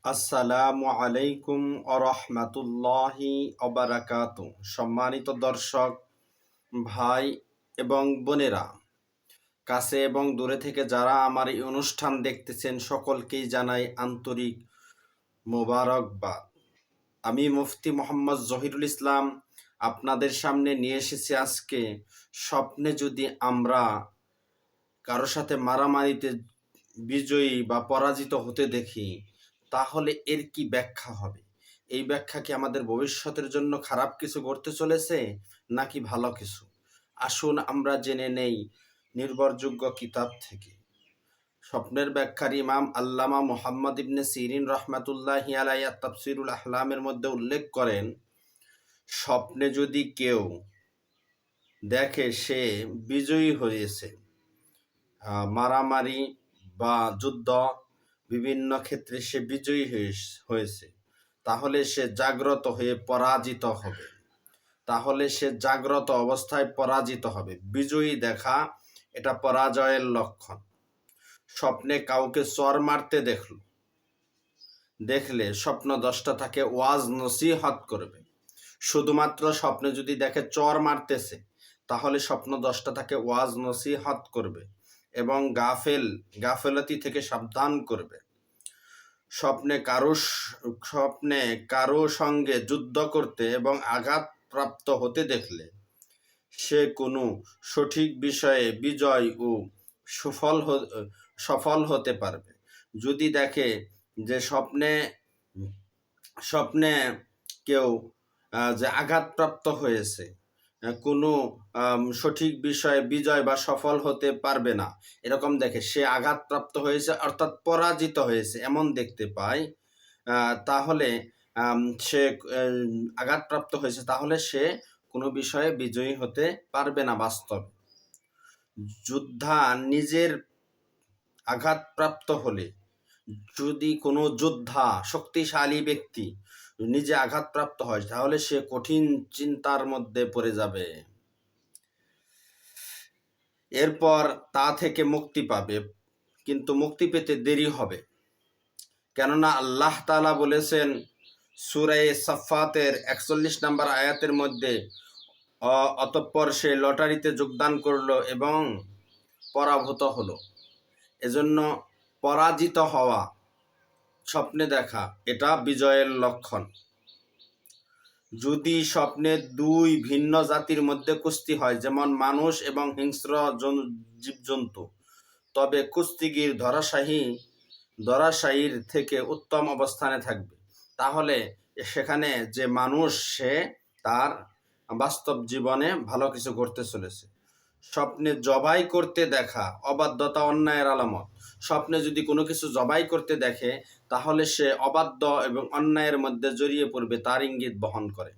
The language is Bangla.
আসসালামু আলাইকুম আরহামাতুল্লাহি অবারাকাতু। সম্মানিত দর্শক ভাই এবং বোনেরা, কাছে এবং দূরে থেকে যারা আমার এই অনুষ্ঠান দেখতেছেন সকলকেই জানাই আন্তরিক মোবারকবাদ। আমি মুফতি মোহাম্মদ জহিরুল ইসলাম আপনাদের সামনে নিয়ে এসেছি আজকে স্বপ্নে যদি আমরা কারো সাথে মারামারিতে বিজয়ী বা পরাজিত হতে দেখি তাহলে এর কি ব্যাখ্যা হবে? এই ব্যাখ্যা কি আমাদের ভবিষ্যতের জন্য খারাপ কিছু ঘটতে চলেছে নাকি ভালো কিছু? আসুন আমরা জেনে নেই নির্ভরযোগ্য কিতাব থেকে। স্বপ্নের ব্যাখ্যার ইমাম আল্লামা মুহাম্মদ ইবনে সিরিন রহমাতুল্লাহি আলাইহি তাফসিরুল আহলামের মধ্যে উল্লেখ করেন, স্বপ্নে যদি কেউ দেখে সে বিজয়ী হয়েছে, মারামারি বা যুদ্ধ বিভিন্ন ক্ষেত্রে সে বিজয়ী হয়েছে, তাহলে সে জাগ্রত হয়ে পরাজিত হবে। তাহলে সে জাগ্রত অবস্থায় পরাজিত হবে। বিজয়ী দেখা এটা পরাজয়ের লক্ষণ। স্বপ্নে কাউকে চর মারতে দেখলে স্বপ্ন দশটা তাকে ওয়াজ নসিহত করবে। শুধুমাত্র স্বপ্নে যদি দেখে চর মারতেছে তাহলে স্বপ্ন দশটা তাকে ওয়াজ নসিহত করবে এবং গাফেলতি থেকে সাবধান করবে। স্বপ্নে কারো সঙ্গে যুদ্ধ করতে এবং আঘাতপ্রাপ্ত হতে দেখলে সে কোনো সঠিক বিষয়ে বিজয় ও সফল হতে পারবে। যদি দেখে যে স্বপ্নে কেউ যে আঘাতপ্রাপ্ত হয়েছে, কোনো সঠিক বিষয়ে বিজয় বা সফল হতে পারবে না, এরকম দেখে সে আঘাতপ্রাপ্ত হয়েছে অর্থাৎ পরাজিত হয়েছে এমন দেখতে পায়, তাহলে সে আঘাতপ্রাপ্ত হয়েছে, তাহলে সে কোনো বিষয়ে বিজয়ী হতে পারবে না। বাস্তবে নিজের আঘাতপ্রাপ্ত হলে, যদি কোনো যোদ্ধা শক্তিশালী ব্যক্তি নিজে আঘাতপ্রাপ্ত হয় তাহলে সে কঠিন চিন্তার মধ্যে পড়ে যাবে। এরপর তা থেকে মুক্তি পাবে, কিন্তু মুক্তি পেতে দেরি হবে। কেননা আল্লাহ তাআলা বলেছেন সূরা সাফফাতের ৪১ নম্বর আয়াতের মধ্যে, অতঃপর সে লটারিতে যোগদান করলো এবং পরাভূত হলো। এজন্য পরাজিত হওয়া, স্বপ্নে দেখা এটা বিজয়ের লক্ষণ। যদি স্বপ্নে দুই ভিন্ন জাতির মধ্যে কুস্তি হয়, যেমন মানুষ এবং হিংস্র জীবজন্তু, তবে কুস্তিগীর ধরাশায়ীর থেকে উত্তম অবস্থানে থাকবে। তাহলে সেখানে যে মানুষ, সে তার বাস্তব জীবনে ভালো কিছু করতে চলেছে। স্বপ্নে জবাই করতে দেখা অবাধ্যতা, অন্যায়ের আলামত। স্বপ্নে যদি কোনো কিছু জবাই করতে দেখে তাহলে সে অবাধ্য এবং অন্যায়ের মধ্যে জড়িয়ে পড়বে, তার ইঙ্গিত বহন করে।